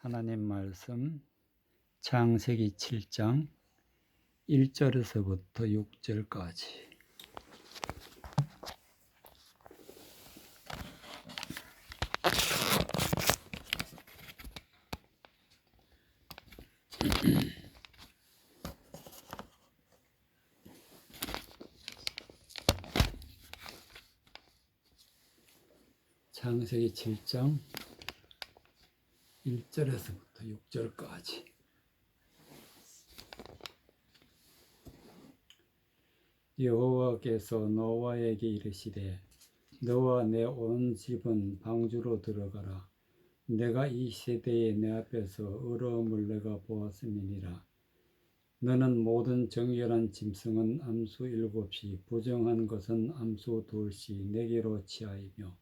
하나님 말씀 창세기 7장 1절에서부터 6절까지. 창세기 7장 1절에서부터 6절까지. 여호와께서 노아에게 이르시되 너와 내 온 집은 방주로 들어가라. 내가 이 세대에 내 앞에서 어려움을 내가 보았음이니라. 너는 모든 정결한 짐승은 암수 7이 부정한 것은 암수 2씩 내게로 취하이며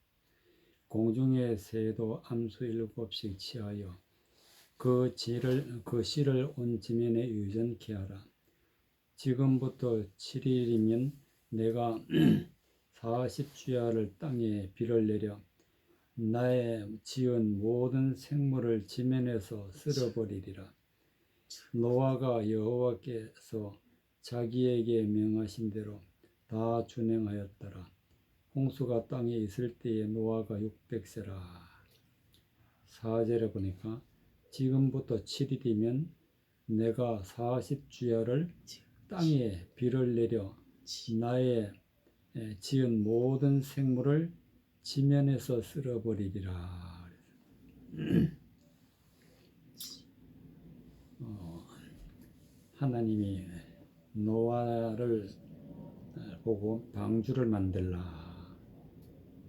공중의 새도 암수 7씩 취하여 그 씨를 온 지면에 유전케 하라. 지금부터 7일이면 내가 40주야를 땅에 비를 내려 나의 지은 모든 생물을 지면에서 쓸어버리리라. 노아가 여호와께서 자기에게 명하신 대로 다 준행하였더라. 홍수가 땅에 있을 때에 노아가 600세라. 4절에 보니까 지금부터 7일이면 내가 40주야를 땅에 비를 내려 나의 지은 모든 생물을 지면에서 쓸어버리리라. 하나님이 노아를 보고 방주를 만들라.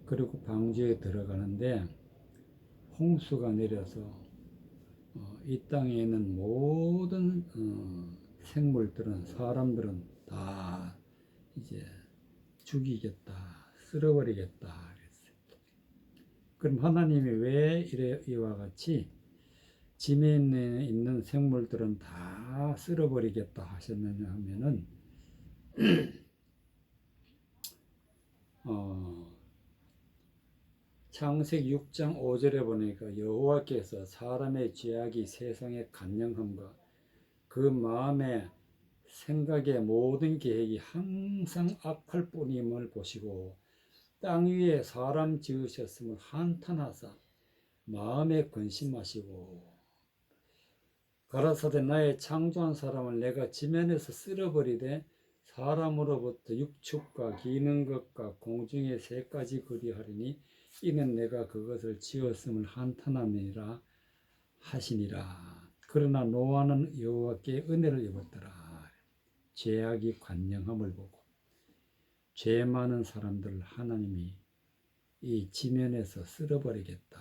그리고 방주에 들어가는데 홍수가 내려서 이 땅에 있는 모든 생물들은, 사람들은 다 이제 죽이겠다, 쓸어버리겠다 그랬어요. 그럼 하나님이 왜 이와 같이 지면에 있는 생물들은 다 쓸어버리겠다 하셨느냐 하면은 창세기 6장 5절에 보니까 여호와께서 사람의 죄악이 세상에 간영함과 그 마음의 생각의 모든 계획이 항상 악할 뿐임을 보시고 땅 위에 사람 지으셨음을 한탄하사 마음에 근심하시고 가라사대 나의 창조한 사람을 내가 지면에서 쓸어버리되 사람으로부터 육축과 기는 것과 공중의 새까지 그리하리니 이는 내가 그것을 지었음을 한탄함이라 하시니라. 그러나 노아는 여호와께 은혜를 입었더라. 죄악이 관영함을 보고 죄 많은 사람들을 하나님이 이 지면에서 쓸어버리겠다.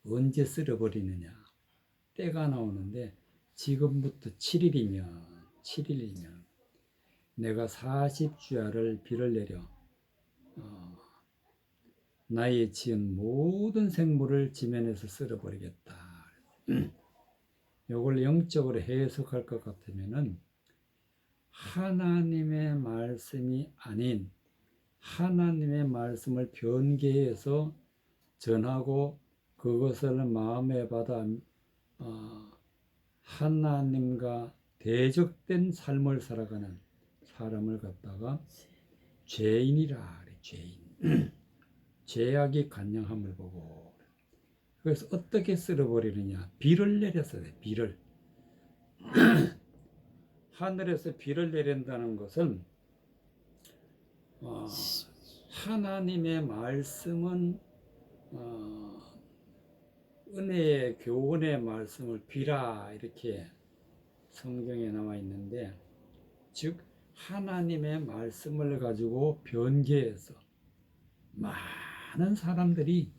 언제 쓸어버리느냐? 때가 나오는데 지금부터 7일이면 내가 40주야를 비를 내려 나의 지은 모든 생물을 지면에서 쓸어버리겠다. 이걸 영적으로 해석할 것 같으면은 하나님의 말씀이 아닌 하나님의 말씀을 변개해서 전하고 그것을 마음에 받아 하나님과 대적된 삶을 살아가는 사람을 갖다가 죄인이라 그래. 죄인. 죄악이 관영함을 보고 그래서 어떻게 쓸어버리느냐? 비를 내려서 돼. 비를 하늘에서 비를 내린다는 것은 하나님의 말씀은 은혜의 교훈의 말씀을 비라 이렇게 성경에 나와 있는데, 즉 하나님의 말씀을 가지고 변개해서 많은 사람들이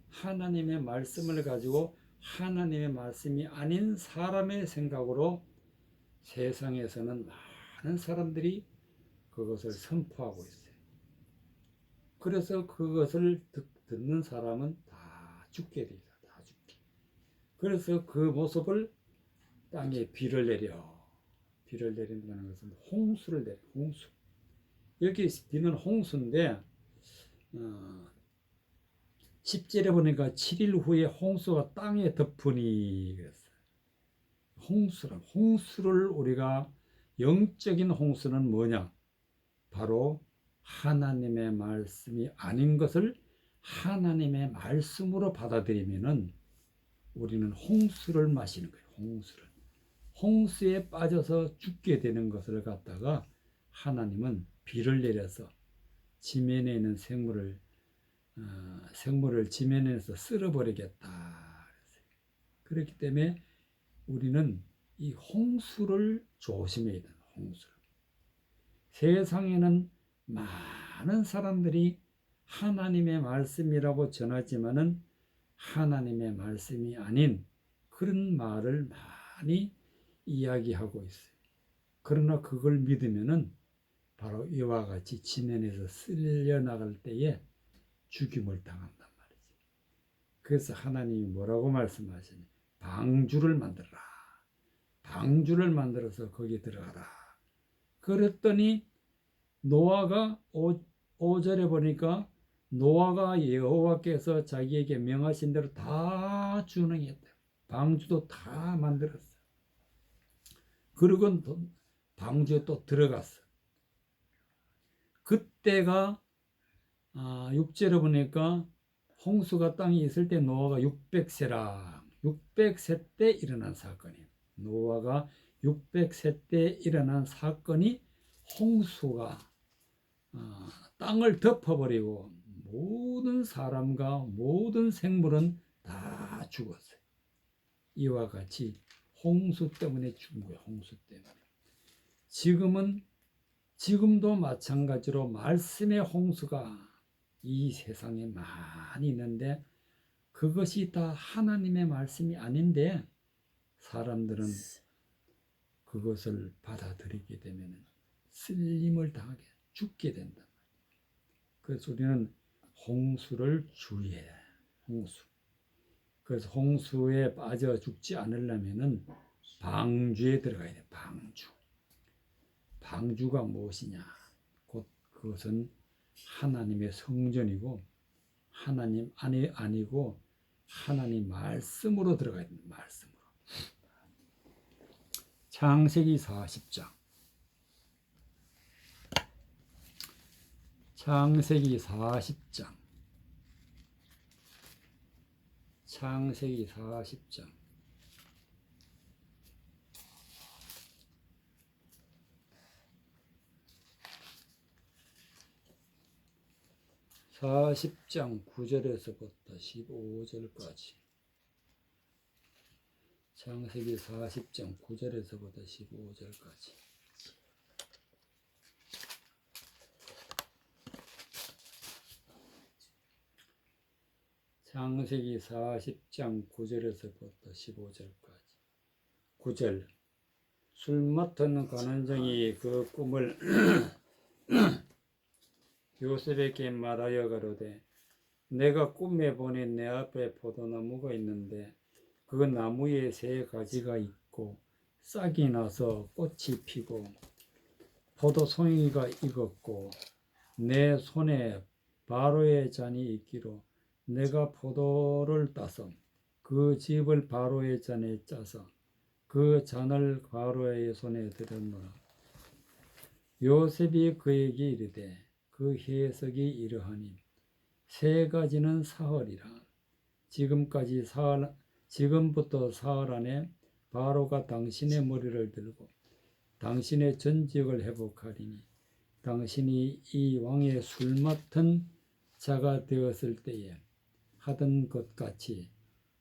하나님의 말씀을 가지고 하나님의 말씀이 아닌 사람의 생각으로 세상에서는 많은 사람들이 그것을 선포하고 있어요. 그래서 그것을 듣는 사람은 다 죽게 돼요. 다 죽게. 그래서 그 모습을 땅에 비를 내린다는 것은 홍수를 내려. 홍수. 여기 비는 홍수인데 10절에 보니까 7일 후에 홍수가 땅에 덮으니 그랬어요. 홍수를 우리가 영적인 홍수는 뭐냐? 바로 하나님의 말씀이 아닌 것을 하나님의 말씀으로 받아들이면은 우리는 홍수를 마시는 거예요. 홍수에 빠져서 죽게 되는 것을 갖다가 하나님은 비를 내려서 지면에 있는 생물을 지면에서 쓸어버리겠다. 그렇기 때문에 우리는 이 홍수를 조심해야 돼요. 홍수를. 세상에는 많은 사람들이 하나님의 말씀이라고 전하지만은 하나님의 말씀이 아닌 그런 말을 많이 이야기하고 있어요. 그러나 그걸 믿으면은 바로 이와 같이 지면에서 쓸려 나갈 때에 죽임을 당한단 말이지. 그래서 하나님이 뭐라고 말씀하시니? 방주를 만들어라. 방주를 만들어서 거기에 들어가라. 그랬더니 노아가 5절에 보니까 노아가 여호와께서 자기에게 명하신 대로 다 준행했다. 방주도 다 만들었어. 그리고 방주에 또 들어갔어. 그때가 6절에 보니까 홍수가 땅에 있을 때 노아가 600세 때 일어난 사건이에요. 노아가 600세 때 일어난 사건이 홍수가 땅을 덮어버리고 모든 사람과 모든 생물은 다 죽었어요. 이와 같이 홍수 때문에 죽은 거예요. 홍수 때문에. 지금도 마찬가지로 말씀의 홍수가 이 세상에 많이 있는데 그것이 다 하나님의 말씀이 아닌데 사람들은 그것을 받아들이게 되면 쓸림을 당하게 죽게 된다. 그래서 우리는 홍수를 주의해야 해요. 홍수. 그래서 홍수에 빠져 죽지 않으려면은 방주에 들어가야 돼. 방주. 방주가 무엇이냐? 곧 그것은 하나님의 성전이고 하나님 안에 아니고 하나님 말씀으로 들어가야 됩니다. 말씀으로. 창세기 40장. 창세기 40장. 창세기 40장. (40장) 9절에서부터 15절까지. 창세기 40장 9절에서부터 15절까지. 창세기 40장 9절에서부터 15절까지. 9절. 술 맡은 가난쟁이 그 꿈을 요셉에게 말하여 가로되 내가 꿈에 보니 내 앞에 포도나무가 있는데 그 나무에 세 가지가 있고 싹이 나서 꽃이 피고 포도송이가 익었고 내 손에 바로의 잔이 있기로 내가 포도를 따서 그 즙을 바로의 잔에 짜서 그 잔을 바로의 손에 들었노라. 요셉이 그에게 이르되 그 해석이 이러하니 세 가지는 사흘이라. 지금부터 사흘 안에 바로가 당신의 머리를 들고 당신의 전직을 회복하리니 당신이 이 왕의 술 맡은 자가 되었을 때에 하던 것 같이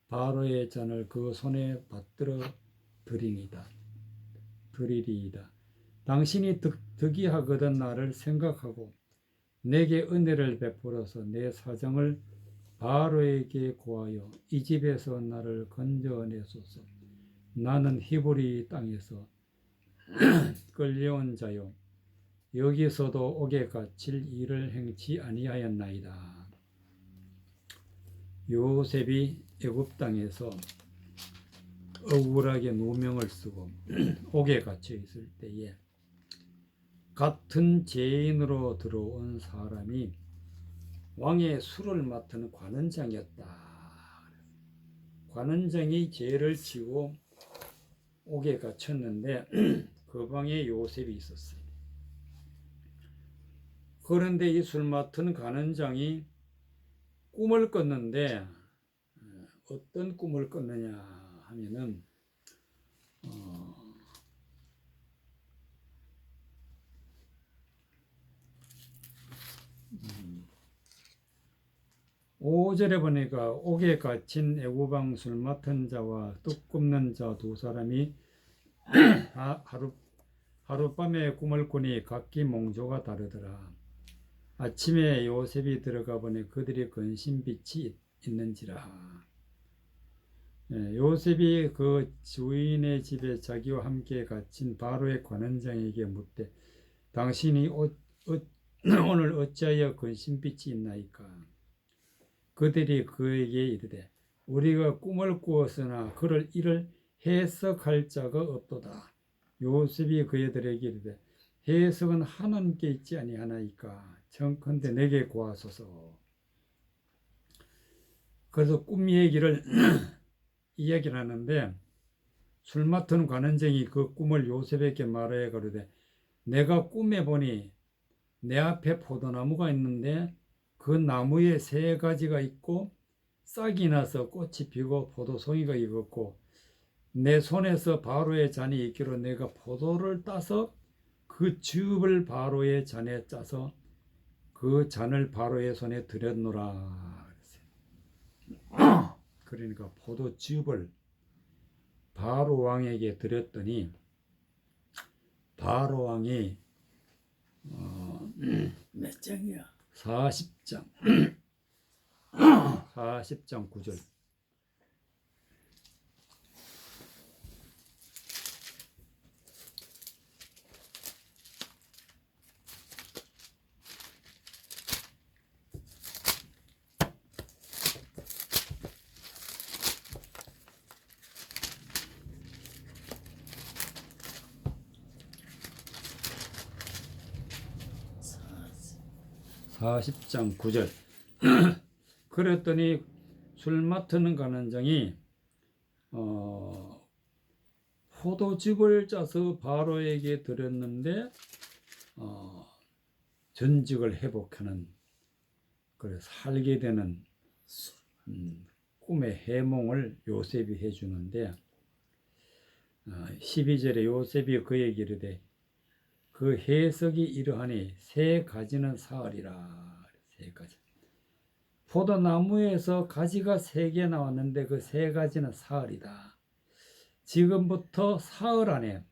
바로의 잔을 그 손에 받들어 드리리이다. 당신이 득이하거든 나를 생각하고 내게 은혜를 베풀어서 내 사정을 바로에게 고하여 이 집에서 나를 건져내소서. 나는 히브리 땅에서 끌려온 자요 여기서도 옥에 갇힐 일을 행치 아니하였나이다. 요셉이 애굽 땅에서 억울하게 누명을 쓰고 옥에 갇혀 있을 때에 같은 죄인으로 들어온 사람이 왕의 술을 맡은 관원장이었다. 관원장이 죄를 지고 옥에 갇혔는데 그 방에 요셉이 있었어요. 그런데 이 술 맡은 관원장이 꿈을 꿨는데 어떤 꿈을 꿨느냐 하면은 어, 5절에 보니까 옥에 갇힌 애고방 술 맡은 자와 떡 굽는 자 두 사람이 하룻밤에 꿈을 꾸니 각기 몽조가 다르더라. 아침에 요셉이 들어가 보니 그들이 근심빛이 있는지라. 요셉이 그 주인의 집에 자기와 함께 갇힌 바로의 관원장에게 묻되 당신이 오늘 어찌하여 근심빛이 있나이까. 그들이 그에게 이르되 우리가 꿈을 꾸었으나 그를 이를 해석할 자가 없도다. 요셉이 그들에게 이르되 해석은 하나님께 있지 아니하나이까. 청컨대 내게 구하소서. 그래서 꿈 얘기를 이야기를 하는데 술 맡은 관원장이 그 꿈을 요셉에게 말하여 가로되 내가 꿈에 보니 내 앞에 포도나무가 있는데 그 나무에 세 가지가 있고 싹이 나서 꽃이 피고 포도송이가 익었고 내 손에서 바로의 잔이 있기로 내가 포도를 따서 그 즙을 바로의 잔에 짜서 그 잔을 바로의 손에 들였노라. 그러니까 포도즙을 바로 왕에게 드렸더니 바로 왕이 몇 장이야? 40장 40장 9절 40장 9절 그랬더니 술 맡는 관원장이 포도즙을 짜서 바로에게 드렸는데 전직을 회복하는 그래 살게 되는 꿈의 해몽을 요셉이 해주는데 12절에 요셉이 그에게 이르되 그 해석이 이러하니 세 가지는 사흘이라. 세 가지. 포도나무에서 가지가 세 개 나왔는데 그 세 가지는 사흘이다. 지금부터 사흘 안에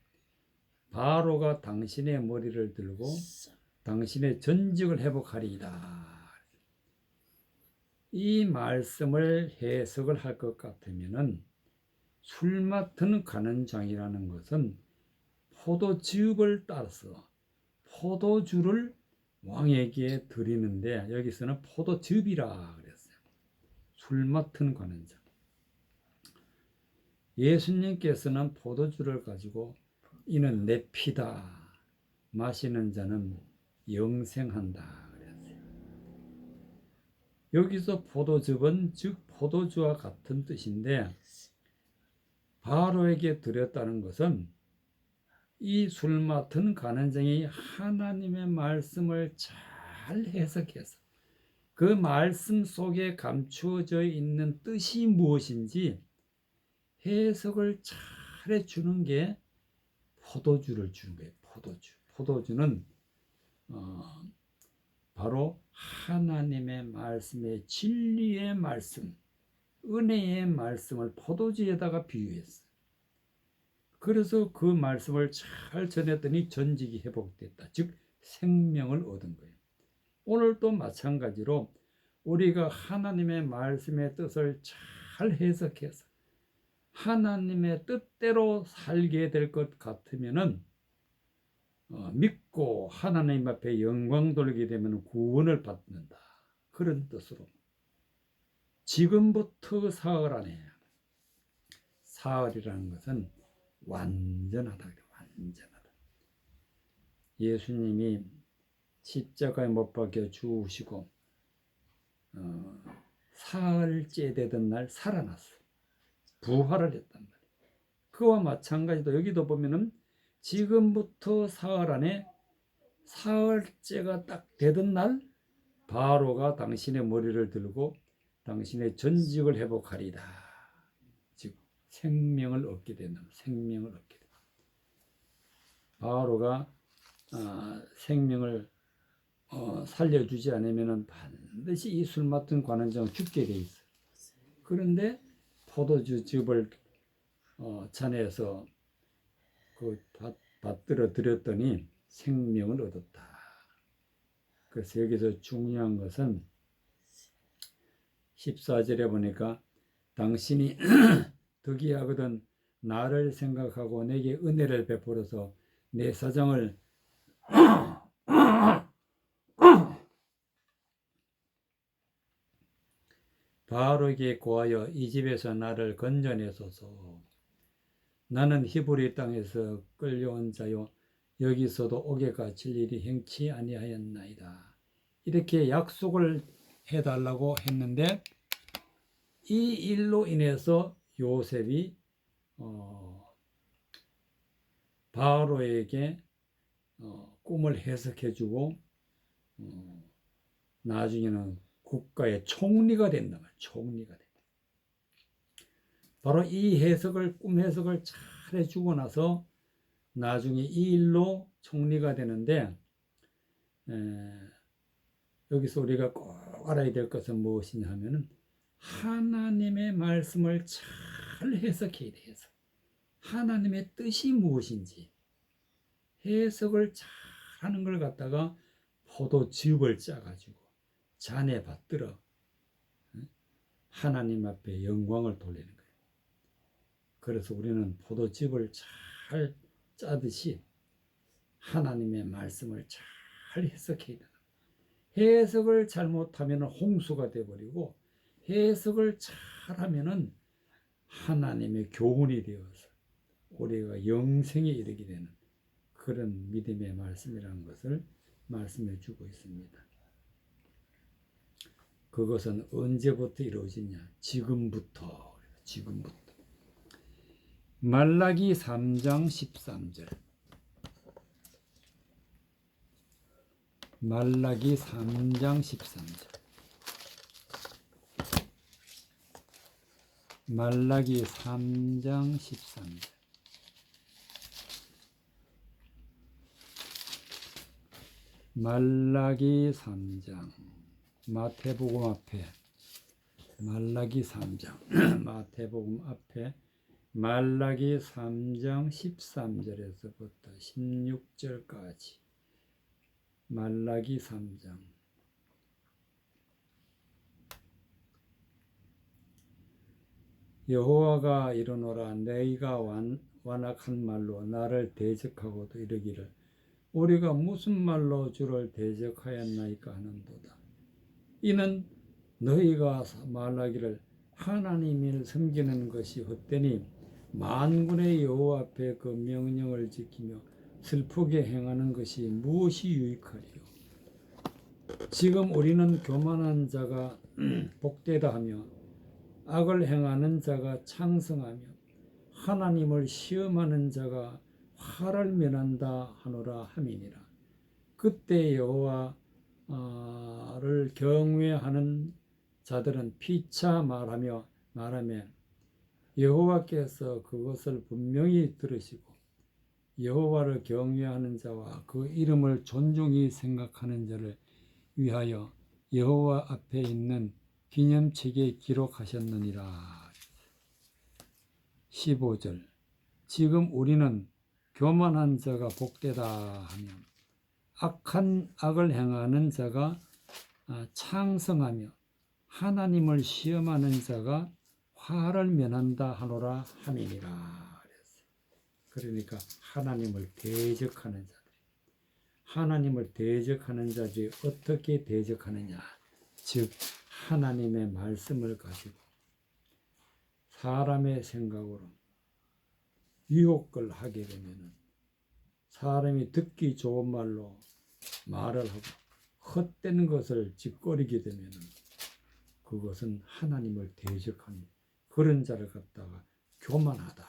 바로가 당신의 머리를 들고 당신의 전직을 회복하리이다. 이 말씀을 해석을 할 것 같으면은 술 맡은 관원장이라는 것은 포도즙을 따라서 포도주를 왕에게 드리는데 여기서는 포도즙이라 그랬어요. 술 맡은 관원장. 예수님께서는 포도주를 가지고 이는 내 피다. 마시는 자는 영생한다 그랬어요. 여기서 포도즙은 즉 포도주와 같은 뜻인데 바로에게 드렸다는 것은 이 술 맡은 관원장이 하나님의 말씀을 잘 해석해서 그 말씀 속에 감추어져 있는 뜻이 무엇인지 해석을 잘 해주는 게 포도주를 주는 거예요. 포도주. 포도주는 바로 하나님의 말씀의 진리의 말씀, 은혜의 말씀을 포도주에다가 비유했어요. 그래서 그 말씀을 잘 전했더니 전직이 회복됐다. 즉 생명을 얻은 거예요. 오늘도 마찬가지로 우리가 하나님의 말씀의 뜻을 잘 해석해서 하나님의 뜻대로 살게 될 것 같으면은 믿고 하나님 앞에 영광 돌리게 되면 구원을 받는다. 그런 뜻으로 지금부터 사흘 안에 사흘이라는 것은 완전하다. 완전하다. 예수님이 십자가에 못 박혀 죽으시고 사흘째 되던 날 살아났어. 부활을 했단 말이야. 그와 마찬가지로 여기도 보면은 지금부터 사흘 안에 사흘째가 딱 되던 날 바로가 당신의 머리를 들고 당신의 전직을 회복하리다. 즉 생명을 얻게 된다. 생명을 얻게 된다. 바로가 생명을 살려주지 않으면 반드시 이 술 맡은 관원장은 죽게 돼 있어. 그런데 포도주즙을 잔에서 받들어 드렸더니 생명을 얻었다. 그래서 여기서 중요한 것은 14절에 보니까 당신이 득이하거든 나를 생각하고 내게 은혜를 베풀어서 내 사정을 바로에게 고하여 이 집에서 나를 건져내소서. 나는 히브리 땅에서 끌려온 자요 여기서도 옥에 갇힐 일이 행치 아니하였나이다. 이렇게 약속을 해달라고 했는데 이 일로 인해서 요셉이 바로에게 꿈을 해석해주고 나중에는 국가의 총리가 된다. 총리가 된다. 바로 이 해석을 꿈 해석을 잘 해주고 나서 나중에 이 일로 총리가 되는데 여기서 우리가 꼭 알아야 될 것은 무엇이냐 하면은 하나님의 말씀을 잘 해석해야 돼. 해석. 하나님의 뜻이 무엇인지 해석을 잘 하는 걸 갖다가 포도즙을 짜가지고 잔에 받들어 하나님 앞에 영광을 돌리는 거예요. 그래서 우리는 포도즙을 잘 짜듯이 하나님의 말씀을 잘 해석해야 된다. 해석을 잘못하면 홍수가 되어버리고 해석을 잘하면 하나님의 교훈이 되어서 우리가 영생에 이르게 되는 그런 믿음의 말씀이라는 것을 말씀해 주고 있습니다. 그것은 언제부터 이루어지냐? 지금부터. 말라기 3장 13절. 말라기 3장 13절. 말라기 3장 13절. 말라기 3장. 마태복음 앞에 말라기 3장. 마태복음 앞에 말라기 3장 13절에서부터 16절까지 말라기 3장. 여호와가 이르노라 너희가 완악한 말로 나를 대적하고도 이르기를 우리가 무슨 말로 주를 대적하였나이까 하는도다. 이는 너희가 말하기를 하나님을 섬기는 것이 헛되니 만군의 여호와 앞에 그 명령을 지키며 슬프게 행하는 것이 무엇이 유익하리요. 지금 우리는 교만한 자가 복되다 하며 악을 행하는 자가 창성하며 하나님을 시험하는 자가 화를 면한다 하노라 함이니라. 그때 여호와를 경외하는 자들은 피차 말하며 여호와께서 그것을 분명히 들으시고 여호와를 경외하는 자와 그 이름을 존중히 생각하는 자를 위하여 여호와 앞에 있는 기념책에 기록하셨느니라. 15절. 지금 우리는 교만한 자가 복되다 하며 악을 행하는 자가 창성하며 하나님을 시험하는 자가 화를 면한다 하노라 함이니라. 그러니까 하나님을 대적하는 자들. 하나님을 대적하는 자들이 어떻게 대적하느냐? 즉 하나님의 말씀을 가지고 사람의 생각으로 유혹을 하게 되면 사람이 듣기 좋은 말로 말을 하고 헛된 것을 짓거리게 되면 그것은 하나님을 대적하는 그런 자를 갖다가 교만하다.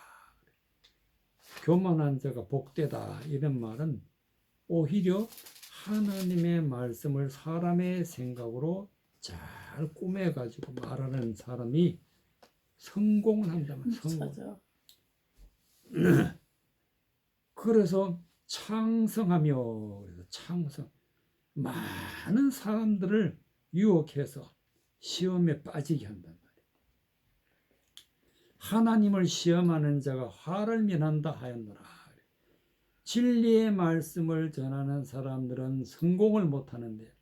교만한 자가 복되다. 이런 말은 오히려 하나님의 말씀을 사람의 생각으로 잘 꾸며가지고 말하는 사람이 성공을 한다면 성공. 그래서 창성하며 창성 많은 사람들을 유혹해서 시험에 빠지게 한단 말이에요. 하나님을 시험하는 자가 화를 면한다 하였노라. 진리의 말씀을 전하는 사람들은 성공을 못하는데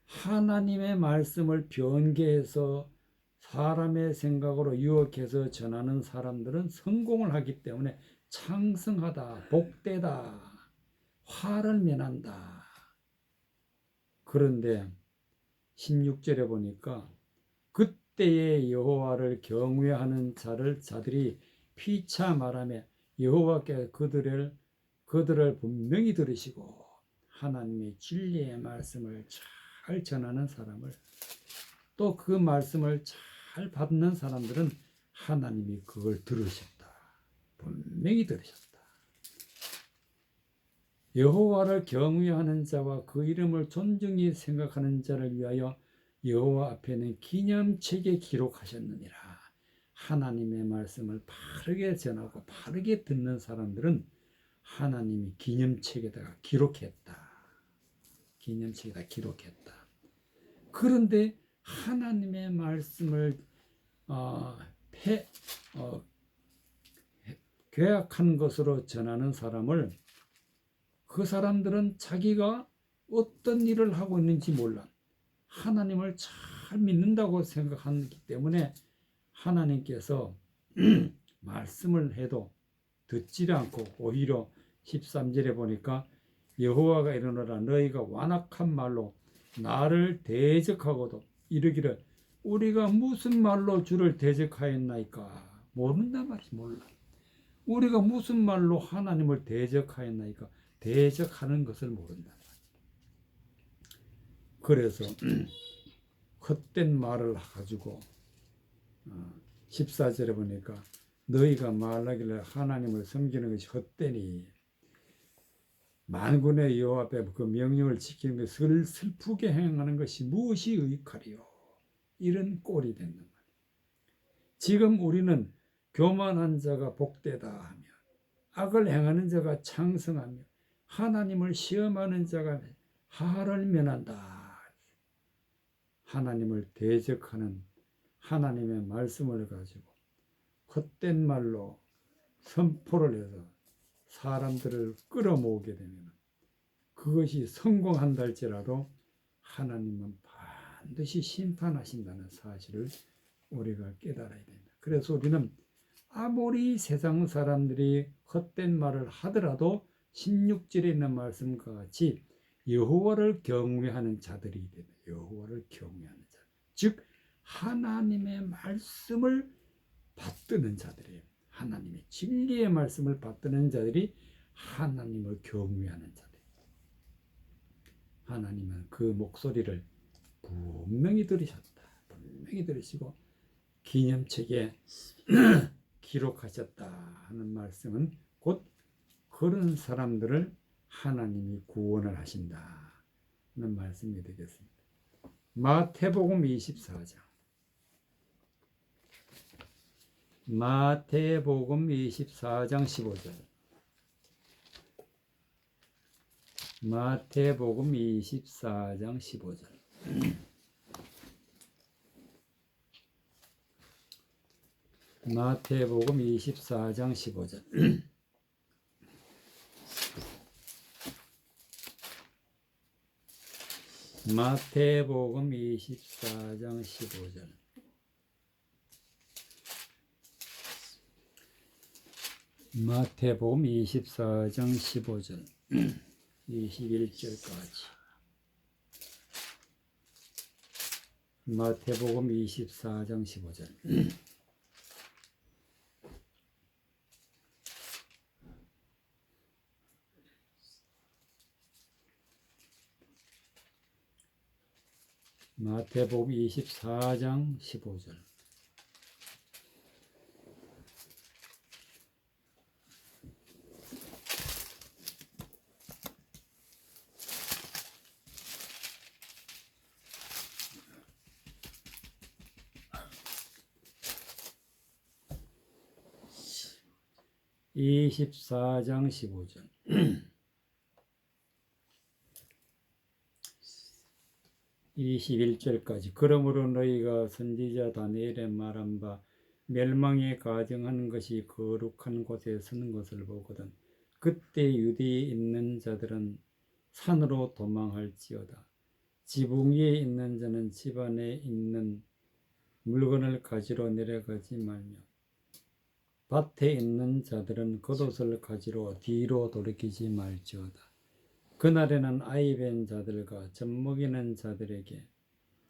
하나님의 말씀을 변개해서 사람의 생각으로 유혹해서 전하는 사람들은 성공을 하기 때문에 창성하다, 복되다, 화를 면한다. 그런데 16절에 보니까 그때의 여호와를 경외하는 자들이 피차 말하며 여호와께 그들을 분명히 들으시고 하나님의 진리의 말씀을 잘 전하는 사람을 또 그 말씀을 잘 받는 사람들은 하나님이 그걸 들으셨다. 분명히 들으셨다. 여호와를 경외하는 자와 그 이름을 존중히 생각하는 자를 위하여 여호와 앞에는 기념책에 기록하셨느니라. 하나님의 말씀을 바르게 전하고 바르게 듣는 사람들은 하나님이 기념책에다가 기록했다. 기념책에다 기록했다. 그런데 하나님의 말씀을 괴악한 것으로 전하는 사람을 그 사람들은 자기가 어떤 일을 하고 있는지 몰라. 하나님을 잘 믿는다고 생각하기 때문에 하나님께서 말씀을 해도 듣지 않고 오히려 13절에 보니까 여호와가 이르노라 너희가 완악한 말로 나를 대적하고도 이르기를 우리가 무슨 말로 주를 대적하였나이까. 모른단 말이지. 몰라. 우리가 무슨 말로 하나님을 대적하였나이까. 대적하는 것을 모른단 말이야. 그래서 헛된 말을 가지고 14절에 보니까 너희가 말하기를 하나님을 섬기는 것이 헛되니 만군의 여호와 앞에 그 명령을 지키는 것을 슬프게 행하는 것이 무엇이 의익하리요. 이런 꼴이 된단 말이에요. 지금 우리는 교만한 자가 복되다 하며 악을 행하는 자가 창성하며 하나님을 시험하는 자가 화를 면한다. 하나님을 대적하는 하나님의 말씀을 가지고 헛된 말로 선포를 해서 사람들을 끌어모으게 되면 그것이 성공한다 할지라도 하나님은 반드시 심판하신다는 사실을 우리가 깨달아야 된다. 그래서 우리는 아무리 세상 사람들이 헛된 말을 하더라도 16절에 있는 말씀과 같이 여호와를 경외하는 자들이 된다. 여호와를 경외하는 자. 즉 하나님의 말씀을 받드는 자들이에요. 하나님의 진리의 말씀을 받드는 자들이 하나님을 경외하는 자들. 하나님은 그 목소리를 분명히 들으셨다. 분명히 들으시고 기념책에 기록하셨다 하는 말씀은 곧 그런 사람들을 하나님이 구원을 하신다 하는 말씀이 되겠습니다. 마태복음 24장 마태복음 24장 15절 마태복음 24장 15절 마태복음 24장 15절 마태복음 24장 15절 마태복음 24장 15절 21절까지 마태복음 24장 15절 마태복음 24장 15절. (24장 15절) 21절까지. 그러므로 너희가 선지자 다니엘의 말한 바 멸망에 가증하는 것이 거룩한 곳에 서는 것을 보거든 그때 유대에 있는 자들은 산으로 도망할지어다. 지붕 위에 있는 자는 집 안에 있는 물건을 가지러 내려가지 말며 밭에 있는 자들은 겉옷을 가지러 뒤로 돌이키지 말지어다. 그날에는 아이 뵌 자들과 젖먹이는 자들에게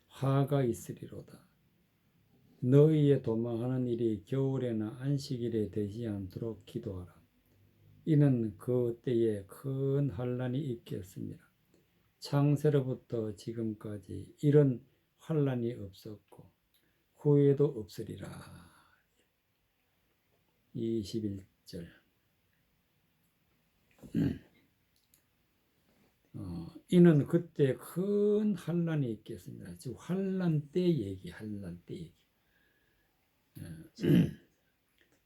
화가 있으리로다. 너희의 도망하는 일이 겨울에나 안식일에 되지 않도록 기도하라. 이는 그 때에 큰 환란이 있겠습니다. 창세로부터 지금까지 이런 환란이 없었고 후에도 없으리라. 21절. 이는 그때 큰 환란이 있겠습니다. 즉 환란 때 얘기, 환란 때 얘기.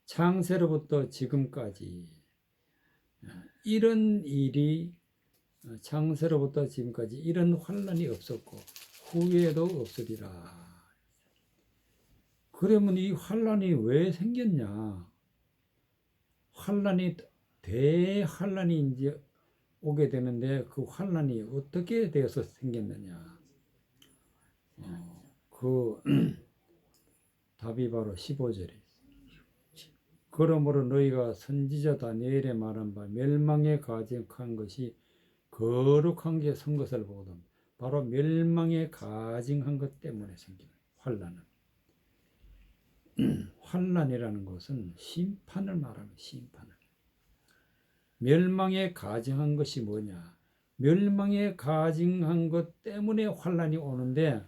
창세로부터 지금까지 이런 일이 창세로부터 지금까지 이런 환란이 없었고 후에도 없으리라. 그러면 이 환란이 왜 생겼냐? 환란이 대환란이 이제 오게 되는데 그 환란이 어떻게 되어서 생겼느냐? 그 답이 바로 15절에 그러므로 너희가 선지자 다니엘의 말한 바 멸망에 가증한 것이 거룩한 게 선 것을 보거든. 바로 멸망에 가증한 것 때문에 생긴 환란은. 환란이라는 것은 심판을 말하는 심판을. 멸망에 가증한 것이 뭐냐? 멸망에 가증한 것 때문에 환란이 오는데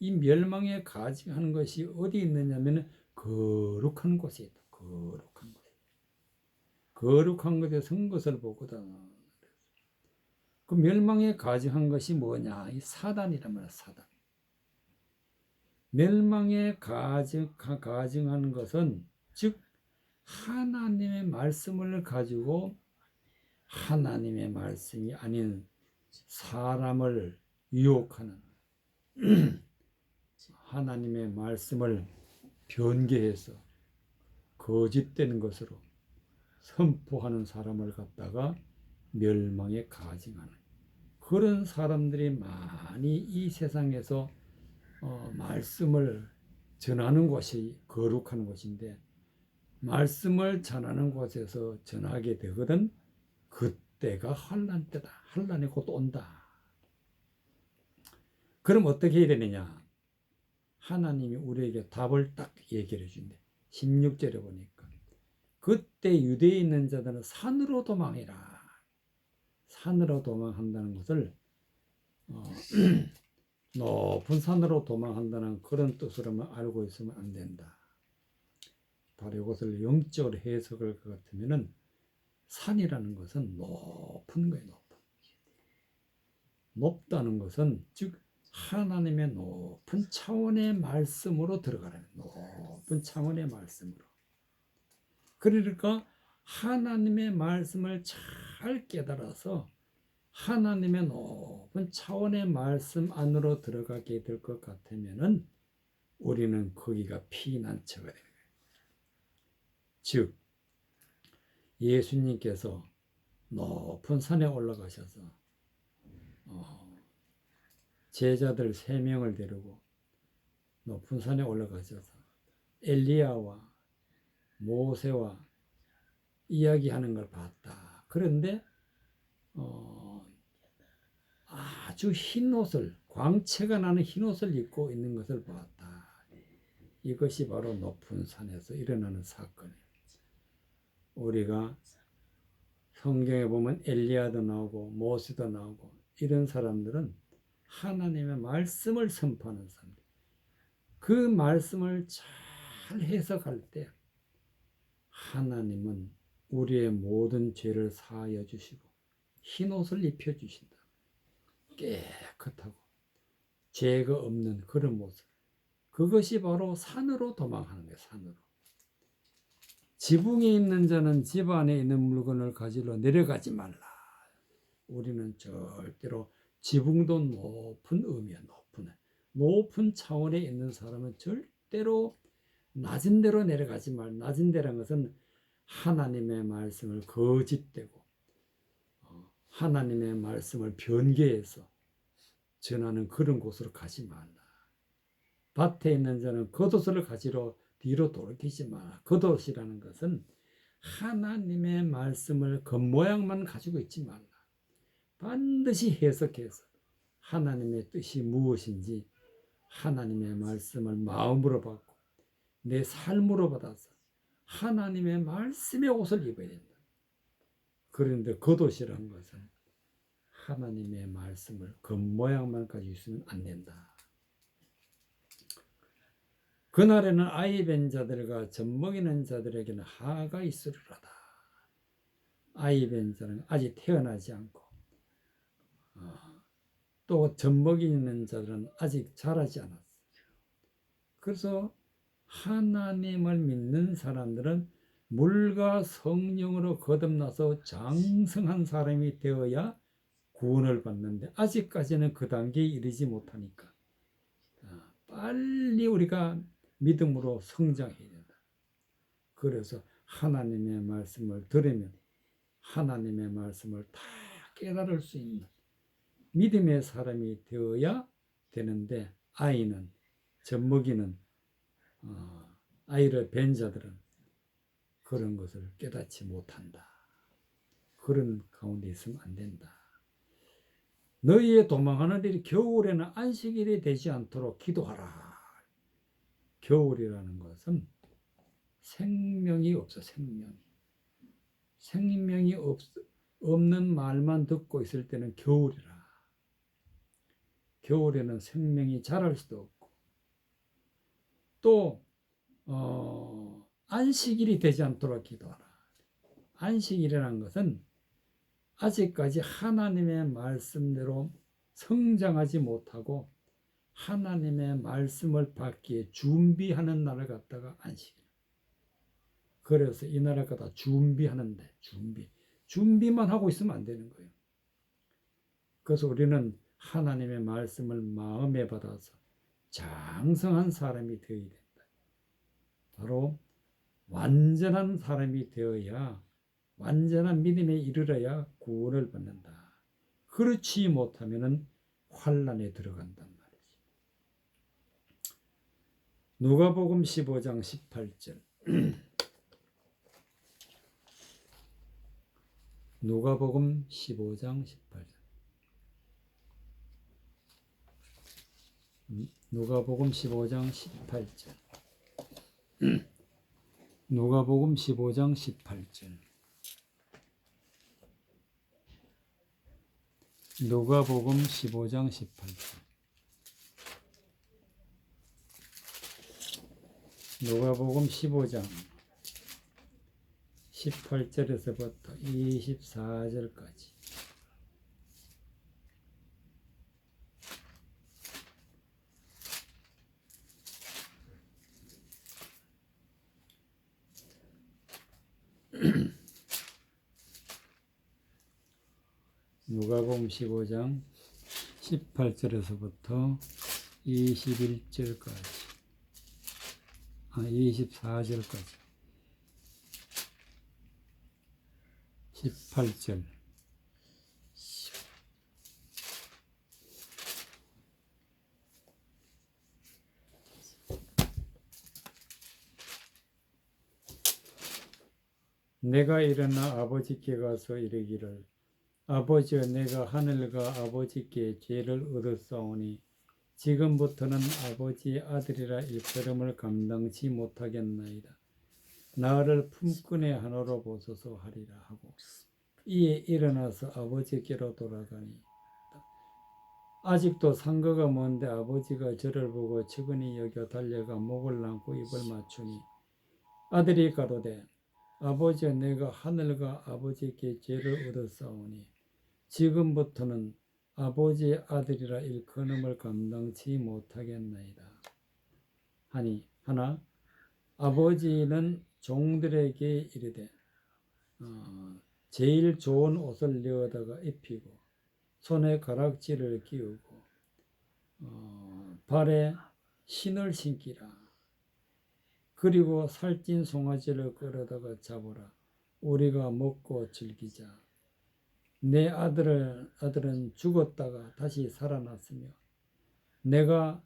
이 멸망에 가증한 것이 어디 있느냐면 거룩한 곳에 있다. 거룩한 곳에. 거룩한 곳에 선 것을 보거든. 그 멸망에 가증한 것이 뭐냐? 이 사단이란 말이야, 사단. 멸망에 가증하는 것은 즉 하나님의 말씀을 가지고 하나님의 말씀이 아닌 사람을 유혹하는 하나님의 말씀을 변개해서 거짓된 것으로 선포하는 사람을 갖다가 멸망에 가증하는 그런 사람들이 많이 이 세상에서 말씀을 전하는 곳이 거룩한 곳인데 말씀을 전하는 곳에서 전하게 되거든 그때가 환란 때다. 환란이 곧 온다. 그럼 어떻게 해야 되느냐? 하나님이 우리에게 답을 딱 얘기를 해준대. 16절에 보니까 그때 유대에 있는 자들은 산으로 도망해라. 산으로 도망한다는 것을 높은 산으로 도망한다는 그런 뜻으로만 알고 있으면 안 된다. 바로 이것을 영적으로 해석할 것 같으면은 산이라는 것은 높은 거예요. 높다는 것은 즉 하나님의 높은 차원의 말씀으로 들어가라는 높은 차원의 말씀으로. 그러니까 하나님의 말씀을 잘 깨달아서 하나님의 높은 차원의 말씀 안으로 들어가게 될 것 같으면은 우리는 거기가 피난처가 되는 거예요. 즉 예수님께서 높은 산에 올라가셔서 제자들 3명을 데리고 높은 산에 올라가셔서 엘리야와 모세와 이야기하는 걸 봤다. 그런데 아주 흰 옷을 광채가 나는 흰 옷을 입고 있는 것을 봤다. 이것이 바로 높은 산에서 일어나는 사건이에요. 우리가 성경에 보면 엘리야도 나오고 모세도 나오고 이런 사람들은 하나님의 말씀을 선포하는 사람들. 그 말씀을 잘 해석할 때 하나님은 우리의 모든 죄를 사하여 주시고 흰옷을 입혀주신다. 깨끗하고 죄가 없는 그런 모습. 그것이 바로 산으로 도망하는 거예요. 산으로. 지붕에 있는 자는 집 안에 있는 물건을 가지러 내려가지 말라. 우리는 절대로 지붕도 높은 의미야. 높은 차원에 있는 사람은 절대로 낮은 데로 내려가지 말라. 낮은 데라는 것은 하나님의 말씀을 거짓되고 하나님의 말씀을 변개해서 전하는 그런 곳으로 가지 말라. 밭에 있는 자는 겉옷을 가지러 뒤로 돌이키지 마라. 겉옷이라는 것은 하나님의 말씀을 겉모양만 가지고 있지 말라. 반드시 해석해서 하나님의 뜻이 무엇인지 하나님의 말씀을 마음으로 받고 내 삶으로 받아서 하나님의 말씀의 옷을 입어야 된다. 그런데 겉옷이라는 것은 하나님의 말씀을 겉모양만 가지고 있으면 안 된다. 그날에는 아이 뵌 자들과 젖먹이는 자들에게는 하가 있으리로다. 아이 뵌 자는 아직 태어나지 않고 또 젖먹이는 자들은 아직 자라지 않았어요. 그래서 하나님을 믿는 사람들은 물과 성령으로 거듭나서 장성한 사람이 되어야 구원을 받는데 아직까지는 그 단계에 이르지 못하니까 빨리 우리가 믿음으로 성장해야 된다. 그래서 하나님의 말씀을 들으면 하나님의 말씀을 다 깨달을 수 있는 믿음의 사람이 되어야 되는데 아이는 젖먹이는 아이를 뵌 자들은 그런 것을 깨닫지 못한다. 그런 가운데 있으면 안 된다. 너희의 도망하는 일이 겨울에는 안식일이 되지 않도록 기도하라. 겨울이라는 것은 생명이 없어. 생명이 없는 말만 듣고 있을 때는 겨울이라. 겨울에는 생명이 자랄 수도 없고 또 안식일이 되지 않도록 기도하라. 안식일이라는 것은 아직까지 하나님의 말씀대로 성장하지 못하고 하나님의 말씀을 받기에 준비하는 날을 갖다가 안식일. 그래서 이 나라를 갖다 준비하는데 준비만 하고 있으면 안 되는 거예요. 그래서 우리는 하나님의 말씀을 마음에 받아서 장성한 사람이 되어야 된다. 바로 완전한 사람이 되어야 완전한 믿음에 이르러야 구원을 받는다. 그렇지 못하면은 환난에 들어간단 말이지. 누가복음 15장 18절. 누가복음 15장 18절. 누가복음 15장 18절. 누가복음 15장 18절. 누가복음 15장 18절. 누가복음 15장 18절에서부터 24절까지. 누가복음 15장 18절에서부터 21절까지 24절까지 18절 내가 일어나 아버지께 가서 이르기를 아버지여 내가 하늘과 아버지께 죄를 얻었사오니 지금부터는 아버지의 아들이라 일컬음을 감당치 못하겠나이다. 나를 품꾼의 하나로 보소서 하리라 하고 이에 일어나서 아버지께로 돌아가니 아직도 상거가 먼데 아버지가 저를 보고 측은히 여겨 달려가 목을 안고 입을 맞추니 아들이 가로되 아버지여 내가 하늘과 아버지께 죄를 얻었사오니 지금부터는 아버지의 아들이라 일컬음을 감당치 못하겠나이다 하니 하나 아버지는 종들에게 이르되 제일 좋은 옷을 내어다가 입히고 손에 가락지를 끼우고 발에 신을 신기라. 그리고 살찐 송아지를 끌어다가 잡으라. 우리가 먹고 즐기자. 내 아들은 죽었다가 다시 살아났으며 내가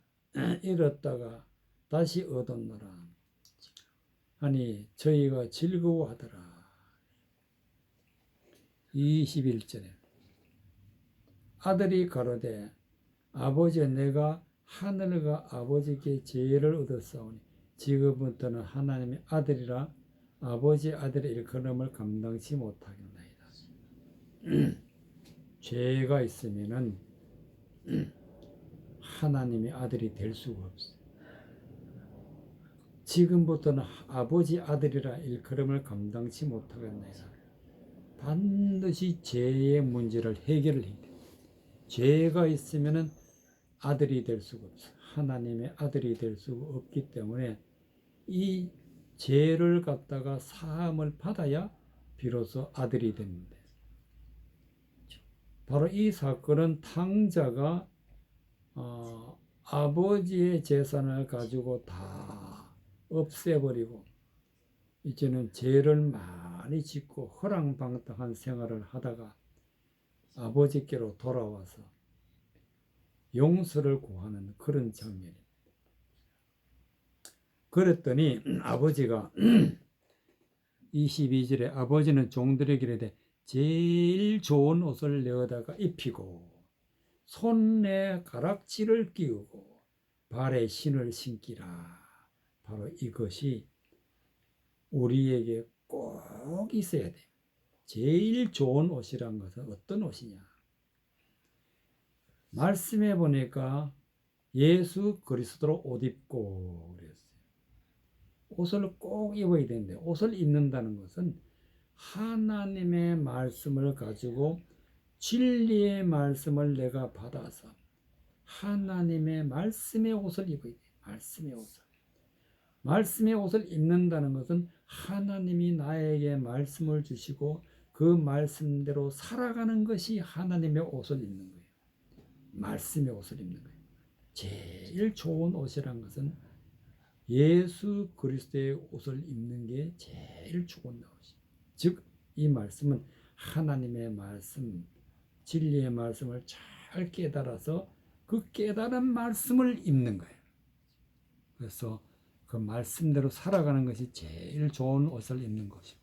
잃었다가 다시 얻었노라 하니 저희가 즐거워하더라. 21절에 아들이 가로되 아버지 내가 하늘과 아버지께 죄를 얻었사오니 지금부터는 하나님의 아들이라 아버지 아들의 일컬음을 감당치 못하겠나이다. 죄가 있으면은 하나님의 아들이 될 수가 없어요. 지금부터는 아버지 아들이라 일컬음을 감당치 못하겠나이다. 반드시 죄의 문제를 해결을 해야 돼요. 죄가 있으면은 아들이 될 수가 없어요. 하나님의 아들이 될 수가 없기 때문에 이 죄를 갖다가 사함을 받아야 비로소 아들이 됩니다. 바로 이 사건은 탕자가 아버지의 재산을 가지고 다 없애버리고 이제는 죄를 많이 짓고 허랑방탕한 생활을 하다가 아버지께로 돌아와서 용서를 구하는 그런 장면입니다. 그랬더니 아버지가 22절에 아버지는 종들에게 이르되 제일 좋은 옷을 내어다가 입히고 손에 가락지를 끼우고 발에 신을 신기라. 바로 이것이 우리에게 꼭 있어야 돼. 제일 좋은 옷이란 것은 어떤 옷이냐? 말씀해 보니까 예수 그리스도로 옷 입고 그랬어요. 옷을 꼭 입어야 되는데 옷을 입는다는 것은 하나님의 말씀을 가지고 진리의 말씀을 내가 받아서 하나님의 말씀의 옷을 입어야 돼. 말씀의 옷을. 말씀의 옷을 입는다는 것은 하나님이 나에게 말씀을 주시고 그 말씀대로 살아가는 것이 하나님의 옷을 입는 거예요. 말씀의 옷을 입는 거예요. 제일 좋은 옷이란 것은 예수 그리스도의 옷을 입는 게 제일 좋은 옷이에요. 즉, 이 말씀은 하나님의 말씀, 진리의 말씀을 잘 깨달아서 그 깨달은 말씀을 입는 거예요. 그래서 그 말씀대로 살아가는 것이 제일 좋은 옷을 입는 것이고,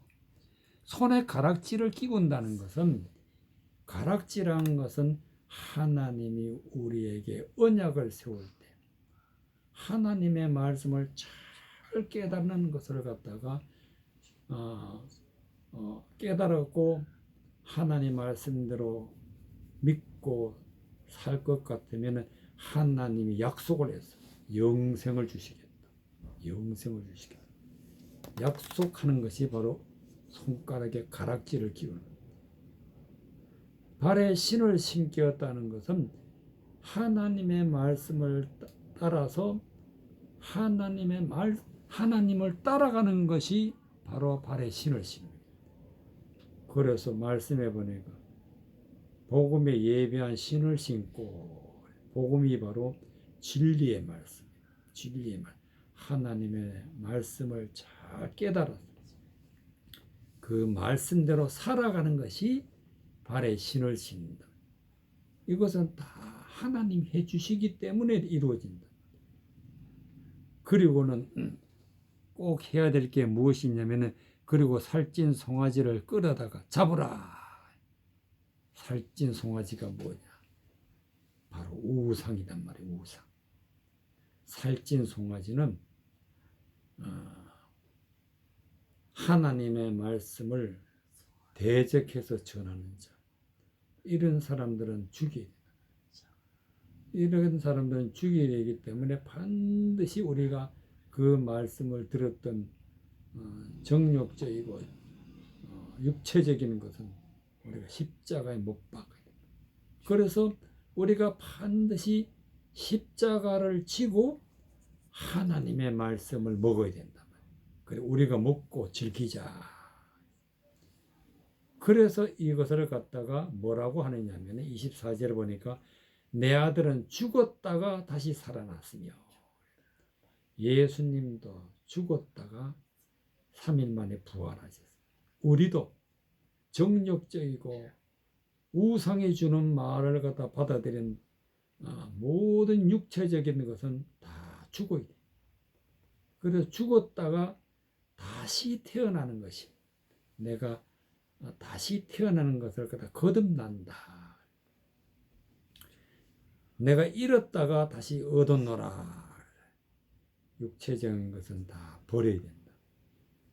손에 가락지를 끼운다는 것은, 가락지라는 것은 하나님이 우리에게 언약을 세울 때 하나님의 말씀을 잘 깨닫는 것을 갖다가 깨달았고 하나님 말씀대로 믿고 살 것 같으면 하나님이 약속을 했어요. 영생을 주시겠다. 영생을 주시겠다. 약속하는 것이 바로 손가락에 가락지를 끼우는 거예요. 발에 신을 신겼다는 것은 하나님의 말씀을 따라서 하나님을 따라가는 것이 바로 발에 신을 신는 거예요. 그래서 말씀해 보니까 복음에 예배한 신을 신고, 복음이 바로 진리의 말씀, 진리의 말, 하나님의 말씀을 잘 깨달아서 그 말씀대로 살아가는 것이 발에 신을 신는다. 이것은 다 하나님 해주시기 때문에 이루어진다. 그리고는 꼭 해야 될 게 무엇이냐면은 그리고 살찐 송아지를 끌어다가 잡으라. 살찐 송아지가 뭐냐? 바로 우상이단 말이에요. 우상. 살찐 송아지는 하나님의 말씀을 대적해서 전하는 자. 이런 사람들은 죽여야 된다. 이런 사람들은 죽여야 되기 때문에 반드시 우리가 그 말씀을 들었던 정욕적이고 육체적인 것은 우리가 십자가에 못 박아야 됩니다. 그래서 우리가 반드시 십자가를 지고 하나님의 말씀을 먹어야 된다. 그래 우리가 먹고 즐기자. 그래서 이것을 갖다가 뭐라고 하느냐면 24절에 보니까 내 아들은 죽었다가 다시 살아났으며, 예수님도 죽었다가 3일 만에 부활하셨어요. 우리도 정욕적이고 우상이 주는 말을 갖다 받아들인 모든 육체적인 것은 다 죽어야 돼. 그래서 죽었다가 다시 태어나는 것이, 내가 다시 태어나는 것을 갖다 거듭난다. 내가 잃었다가 다시 얻었노라. 육체적인 것은 다 버려야 된다.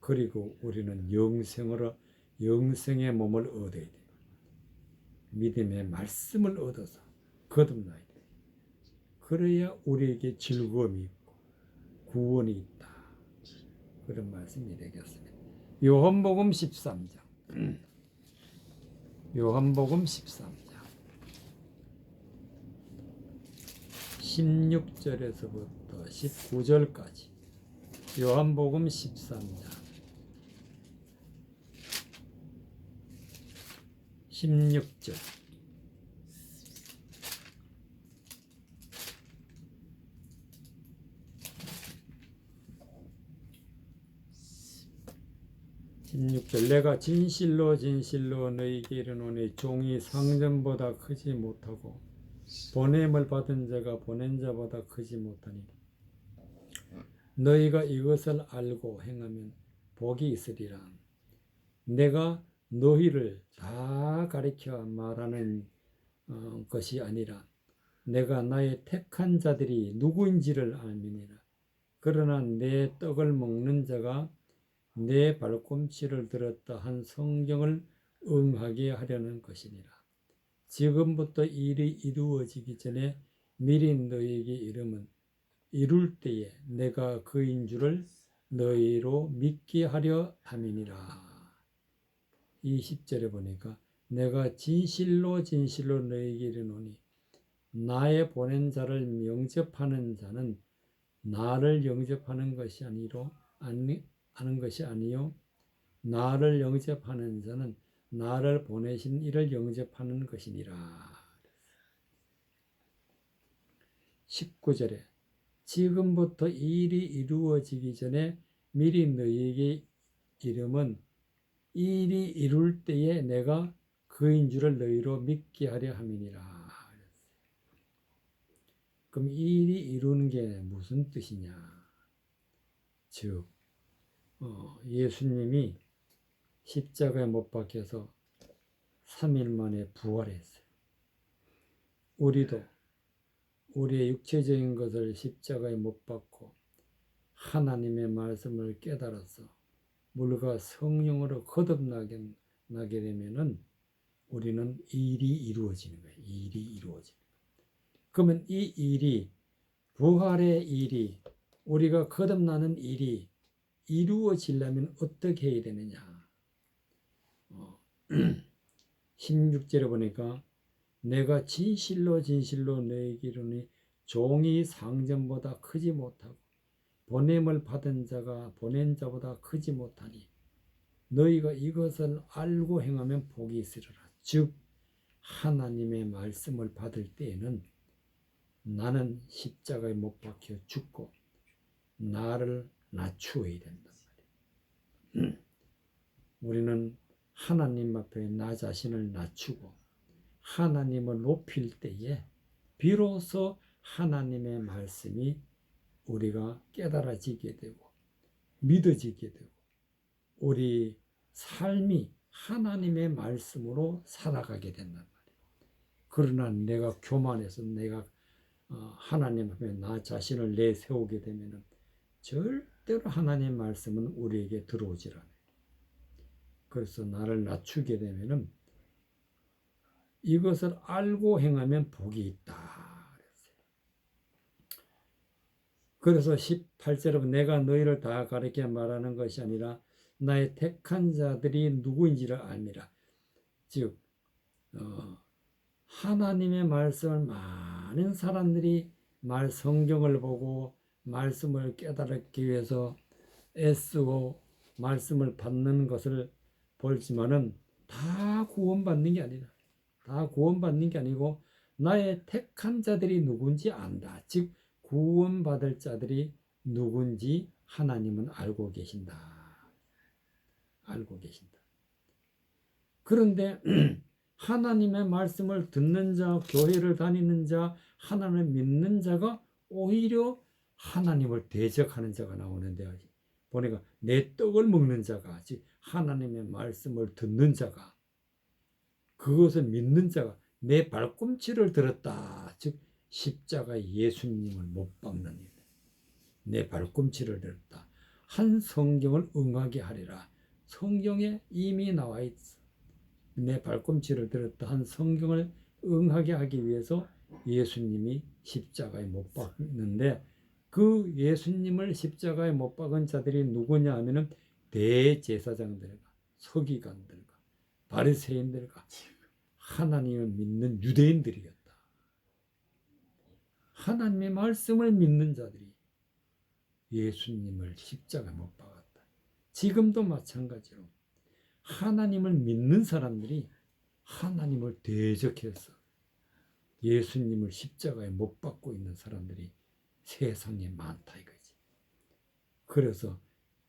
그리고 우리는 영생의 몸을 얻어야 돼. 믿음의 말씀을 얻어서 거듭나야 돼. 그래야 우리에게 즐거움이 있고 구원이 있다. 그런 말씀이 되겠습니다. 요한복음 13장. 요한복음 13장. 16절에서부터 19절까지. 요한복음 13장. 16절. 내가 진실로 진실로 너희에게 이르노니 종이 상전보다 크지 못하고 보냄을 받은 자가 보낸 자보다 크지 못하니 너희가 이것을 알고 행하면 복이 있으리라. 내가 너희를 다 가리켜 말하는 것이 아니라 내가 나의 택한 자들이 누구인지를 알미니라. 그러나 내 떡을 먹는 자가 내 발꿈치를 들었다 한 성경을 응하게 하려는 것이니라. 지금부터 일이 이루어지기 전에 미리 너희에게 이룰 때에 내가 그인 줄을 너희로 믿게 하려 함이니라. 20절에 보니까 내가 진실로 진실로 너희에게 이르노니 나의 보낸 자를 영접하는 자는 나를 영접하는 것이 하는 것이 아니요 나를 영접하는 자는 나를 보내신 이를 영접하는 것이니라. 19절에 지금부터 일이 이루어지기 전에 미리 너희에게 이름은 일이 이룰 때에 내가 그인 줄을 너희로 믿게 하려 함이니라. 그럼 일이 이루는 게 무슨 뜻이냐? 즉 예수님이 십자가에 못 박혀서 3일 만에 부활했어요. 우리도 우리의 육체적인 것을 십자가에 못 박고 하나님의 말씀을 깨달아서 물과 성령으로 거듭나게 되면은 우리는 일이 이루어지는 거예요. 일이 이루어지는 거예요. 그러면 이 일이, 부활의 일이, 우리가 거듭나는 일이 이루어지려면 어떻게 해야 되느냐? 16절에 보니까 내가 진실로 진실로 너희에게 이르노니 종이 상전보다 크지 못하고 보냄을 받은 자가 보낸 자보다 크지 못하니 너희가 이것을 알고 행하면 복이 있으리라. 즉 하나님의 말씀을 받을 때에는 나는 십자가에 못 박혀 죽고 나를 낮추어야 된단 말이에요. 우리는 하나님 앞에 나 자신을 낮추고 하나님을 높일 때에 비로소 하나님의 말씀이 우리가 깨달아지게 되고 믿어지게 되고 우리 삶이 하나님의 말씀으로 살아가게 된단 말이에요. 그러나 내가 교만해서 내가 하나님 앞에 나 자신을 내세우게 되면 절대로 하나님의 말씀은 우리에게 들어오질 않아요. 그래서 나를 낮추게 되면은 이것을 알고 행하면 복이 있다. 그래서 18절에 보면 내가 너희를 다 가르쳐 말하는 것이 아니라 나의 택한 자들이 누구인지를 알미라. 즉 하나님의 말씀을 많은 사람들이 성경을 보고 말씀을 깨달기 위해서 애쓰고 말씀을 받는 것을 볼지만은 다 구원받는 게 아니라, 다 구원받는 게 아니고 나의 택한 자들이 누군지 안다. 즉 구원받을 자들이 누군지 하나님은 알고 계신다. 알고 계신다. 그런데 하나님의 말씀을 듣는 자, 교회를 다니는 자, 하나님을 믿는 자가 오히려 하나님을 대적하는 자가 나오는데, 보니까 내 떡을 먹는 자가, 즉 하나님의 말씀을 듣는 자가, 그것을 믿는 자가 내 발꿈치를 들었다. 즉 십자가에 예수님을 못 박는 일. 내 발꿈치를 들었다. 한 성경을 응하게 하리라. 성경에 이미 나와 있어. 내 발꿈치를 들었다 한 성경을 응하게 하기 위해서 예수님이 십자가에 못 박는데, 그 예수님을 십자가에 못 박은 자들이 누구냐 하면은 대제사장들과 서기관들과 바리새인들과 하나님을 믿는 유대인들이었다. 하나님의 말씀을 믿는 자들이 예수님을 십자가에 못 박았다. 지금도 마찬가지로 하나님을 믿는 사람들이 하나님을 대적해서 예수님을 십자가에 못 박고 있는 사람들이 세상에 많다 이거지. 그래서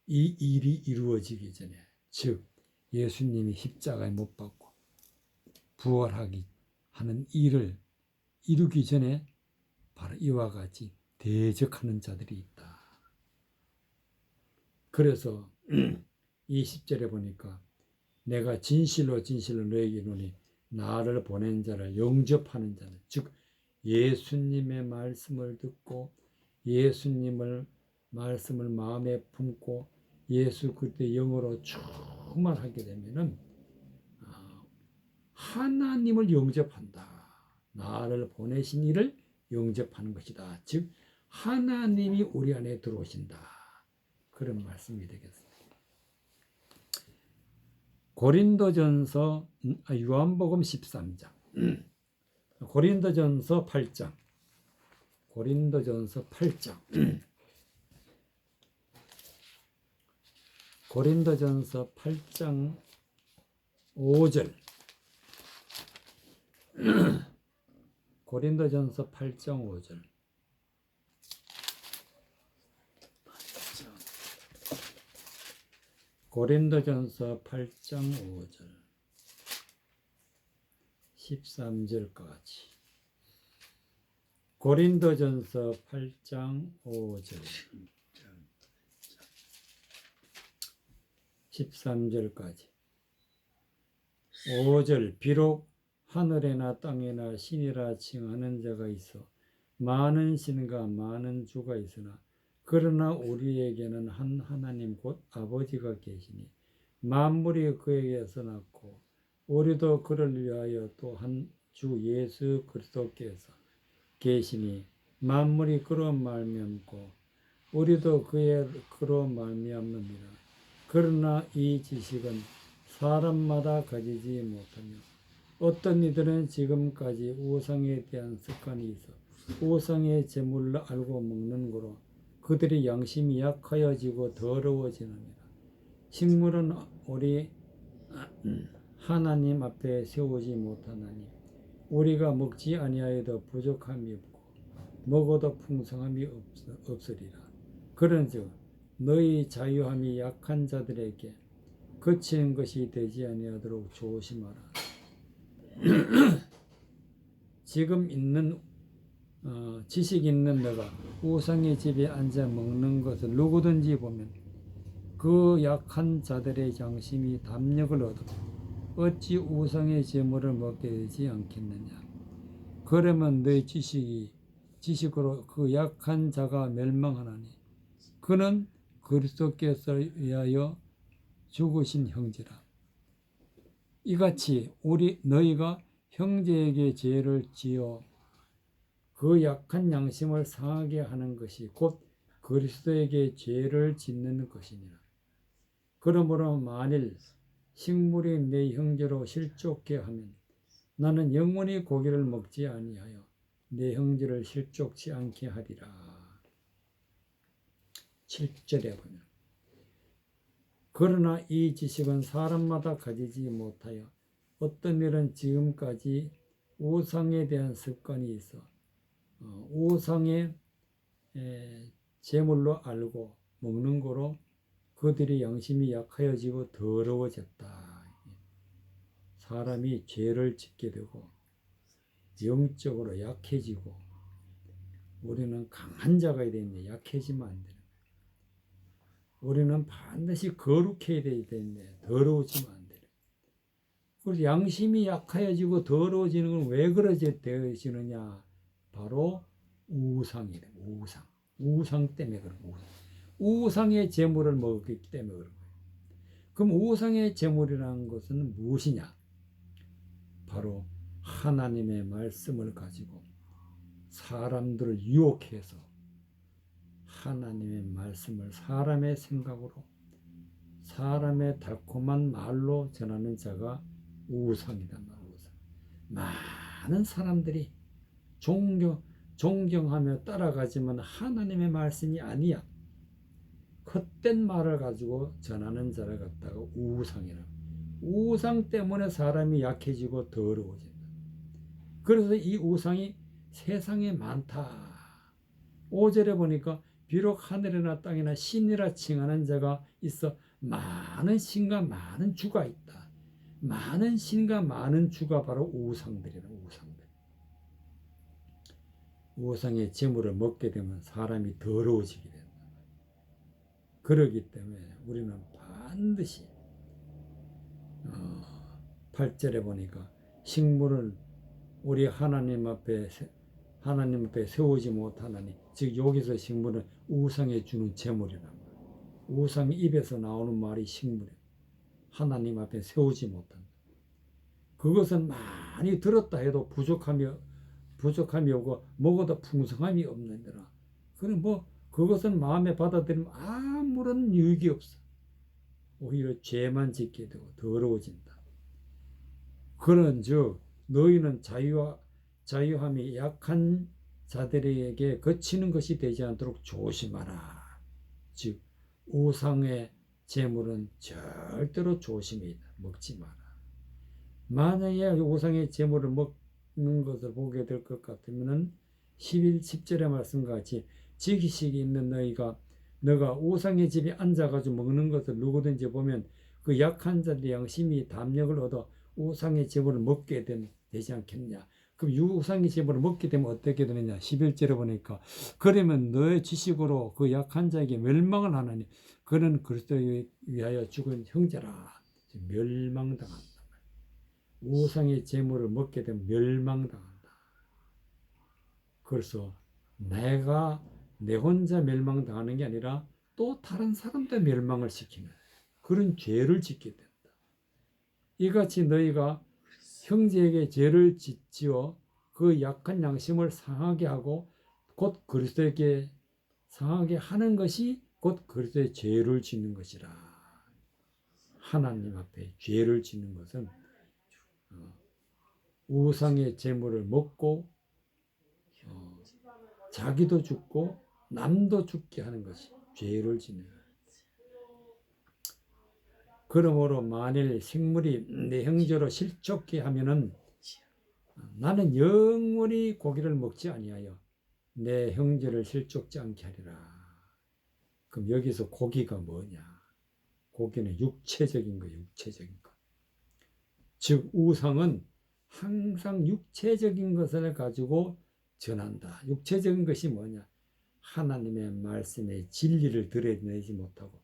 이 일이 이루어지기 전에, 즉 예수님이 십자가에 못 박고 부활하기 하는 일을 이루기 전에 바로 이와 같이 대적하는 자들이 있다. 그래서 이 10절에 보니까 내가 진실로 진실로 너에게 이르노니 나를 보낸 자를 영접하는 자는, 즉 예수님의 말씀을 듣고 예수님을 말씀을 마음에 품고 예수 그리스도의 영으로 충만하게 되면은 하나님을 영접한다. 나를 보내신 이를 영접하는 것이다. 즉 하나님이 우리 안에 들어오신다. 그런 말씀이 되겠습니다. 고린도전서 요한복음 13장 고린도전서 8장 고린도전서 8장 고린도전서 8장 5절 고린도전서 8장 5절 고린도전서 8장 5절 13절까지 고린도전서 8장 5절 13절까지 5절 비록 하늘에나 땅에나 신이라 칭하는 자가 있어 많은 신과 많은 주가 있으나 그러나 우리에게는 한 하나님 곧 아버지가 계시니 만물이 그에게서 났고 우리도 그를 위하여 또 한 주 예수 그리스도께서 계시니 만물이 그로 말미암고 우리도 그로 말미암느니라. 그러나 이 지식은 사람마다 가지지 못하며 어떤 이들은 지금까지 우상에 대한 습관이 있어 우상의 제물을 알고 먹는 거로 그들의 양심이 약하여지고 더러워지느니라. 식물은 우리 하나님 앞에 세우지 못하나니 우리가 먹지 아니하여도 부족함이 없고 먹어도 풍성함이 없으리라. 그런즉 너희 자유함이 약한 자들에게 거치는 것이 되지 아니하도록 조심하라. 지금 있는 지식 있는 너가 우상의 집에 앉아 먹는 것을 누구든지 보면 그 약한 자들의 양심이 담력을 얻어 어찌 우상의 제물을 먹게 되지 않겠느냐. 그러면 너희 지식으로 그 약한 자가 멸망하나니 그는 그리스도께서 위하여 죽으신 형제라. 이같이 너희가 형제에게 죄를 지어 그 약한 양심을 상하게 하는 것이 곧 그리스도에게 죄를 짓는 것이니라. 그러므로 만일 식물이 내 형제로 실족케 하면 나는 영원히 고기를 먹지 아니하여 내 형제를 실족치 않게 하리라. 7절에 보면 그러나 이 지식은 사람마다 가지지 못하여 어떤 일은 지금까지 우상에 대한 습관이 있어 우상의 제물로 알고 먹는 거로 그들의 양심이 약하여지고 더러워졌다. 사람이 죄를 짓게 되고 영적으로 약해지고 우리는 강한 자가 되는데 약해지면 안 되는 거예요. 우리는 반드시 거룩해야 되는데 더러워지면 안 되는 거예요. 그래서 양심이 약하여지고 더러워지는 건 왜 그러지 되어지느냐? 바로 우상이래. 우상 때문에 그런 거예요. 우상의 제물을 먹기 때문에 그런 거예요. 그럼 우상의 제물이라는 것은 무엇이냐? 바로 하나님의 말씀을 가지고 사람들을 유혹해서 하나님의 말씀을 사람의 생각으로 사람의 달콤한 말로 전하는 자가 우상이다. 많은 사람들이 존경하며 따라가지만 하나님의 말씀이 아니야. 헛된 말을 가지고 전하는 자를 갖다가 우상이라. 우상 때문에 사람이 약해지고 더러워진다. 그래서 이 우상이 세상에 많다. 5절에 보니까 비록 하늘이나 땅이나 신이라 칭하는 자가 있어 많은 신과 많은 주가 있다. 많은 신과 많은 주가 바로 우상들이라. 우상의 제물을 먹게 되면 사람이 더러워지게 된다. 그러기 때문에 우리는 반드시 8절에 보니까 식물을 우리 하나님 앞에 세우지 못하나니, 즉 여기서 식물은 우상에 주는 제물이란 말이에요. 우상 입에서 나오는 말이 식물이에요. 하나님 앞에 세우지 못한다. 그것은 많이 들었다 해도 부족함이 오고 먹어도 풍성함이 없느니라. 그럼 그것은 마음에 받아들이면 아무런 유익이 없어. 오히려 죄만 짓게 되고 더러워진다. 그런즉 너희는 자유함이 약한 자들에게 거치는 것이 되지 않도록 조심하라. 즉 우상의 제물은 절대로 조심해야 먹지 마라. 만약에 우상의 제물을 먹는 것을 보게 될 것 같으면 10절의 말씀과 같이 지기식이 있는 너가 우상의 집에 앉아가지고 먹는 것을 누구든지 보면 그 약한 자들의 양심이 담력을 얻어 우상의 제물을 먹게 되지 않겠냐. 그럼 우상의 제물을 먹게 되면 어떻게 되느냐. 11절에 보니까 그러면 너의 지식으로 그 약한 자에게 멸망을 하나니 그는 그리스도에 위하여 죽은 형제라. 멸망당한다. 우상의 제물을 먹게 되면 멸망당한다. 그래서 내 혼자 멸망당하는 게 아니라 또 다른 사람도 멸망을 시키는 그런 죄를 짓게 된다. 이같이 너희가 형제에게 죄를 지어 그 약한 양심을 상하게 하고 곧 그리스도에게 상하게 하는 것이 곧 그리스도의 죄를 짓는 것이라. 하나님 앞에 죄를 짓는 것은 우상의 제물을 먹고 자기도 죽고 남도 죽게 하는 것이 죄를 짓는 거예요. 그러므로 만일 식물이 내 형제로 실족케 하면은 나는 영원히 고기를 먹지 아니하여 내 형제를 실족지 않게 하리라. 그럼 여기서 고기가 뭐냐? 고기는 육체적인 거예요. 육체적인 것. 즉 우상은 항상 육체적인 것을 가지고 전한다. 육체적인 것이 뭐냐? 하나님의 말씀의 진리를 드러내지 못하고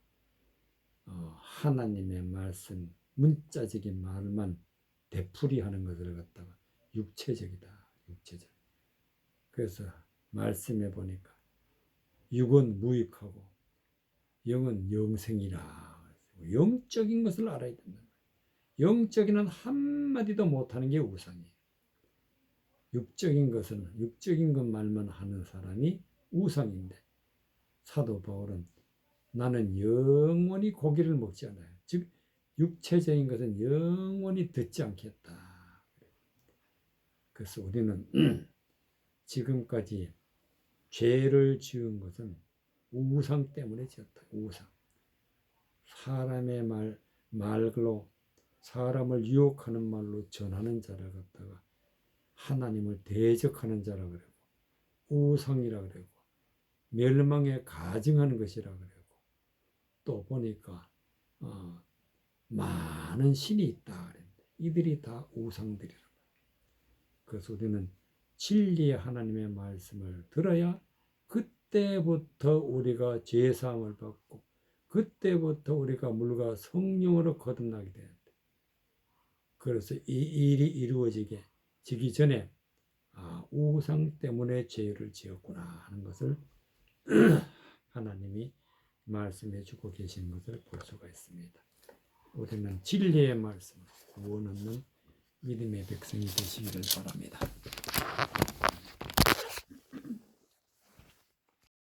하나님의 말씀 문자적인 말만 되풀이하는 것을 갖다가 육체적이다. 육체적. 그래서 말씀해 보니까 육은 무익하고 영은 영생이라. 영적인 것을 알아야 된다. 영적인 한마디도 못하는 게 우상이에요. 육적인 것은 육적인 것 말만 하는 사람이 우상인데 사도 바울은 나는 영원히 고기를 먹지 않아요. 즉 육체적인 것은 영원히 듣지 않겠다. 그래서 우리는 지금까지 죄를 지은 것은 우상 때문에 지었다. 우상. 사람의 말로 사람을 유혹하는 말로 전하는 자를 갖다가 하나님을 대적하는 자라 그러고 우상이라 그러고 멸망에 가증하는 것이라 그러고 또 보니까 많은 신이 있다 그랬는데 이들이 다 우상들이라. 그래서 우리는 진리의 하나님의 말씀을 들어야 그때부터 우리가 죄사함을 받고 그때부터 우리가 물과 성령으로 거듭나게 되는데 그래서 이 일이 이루어지기 전에 우상 때문에 죄를 지었구나 하는 것을 하나님이 말씀해 주고 계시는 것을 볼 수가 있습니다. 우리는 진리의 말씀을 구원 얻는 믿음의 백성이 되시기를 바랍니다.